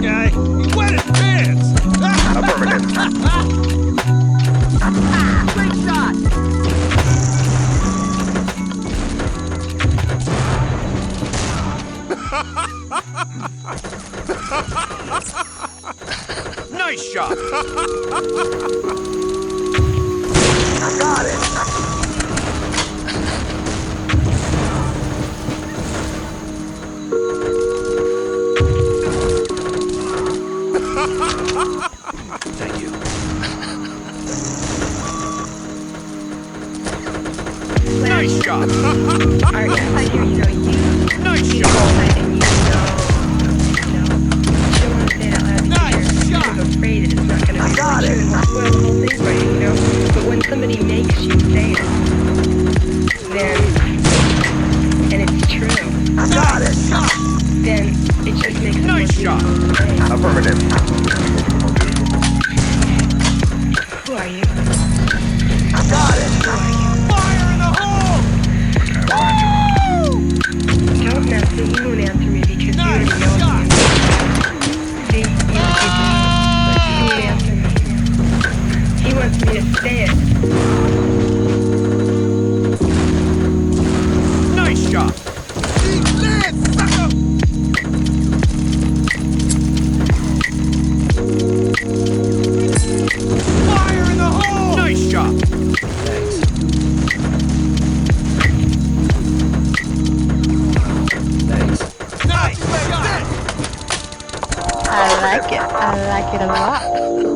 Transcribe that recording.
guy. He wet his pants. Affirmative. Great shot! Nice shot. Got it. Thank you. Nice shot. Alright, I hear you know you. Nice You shot. know, and you know. You don't want to say it out loud Nice because you're shot. kind of afraid that it's not going to be got really true and will spoil the whole thing for you, you know? But when somebody makes you say it, then, and it's true, Got it. then it just makes it Nice more shot. beautiful to say. Affirmative. Who are you? Got it. Who are you? Fire in the hole. Don't answer. You won't answer me because you Nice already know shot. it's you. See, you won't answer me. He wants me to say it. Nice shot. Deep lead, sucker. Fire in the hole. Nice shot. Thanks. Thanks. Nice shot. I like it a lot.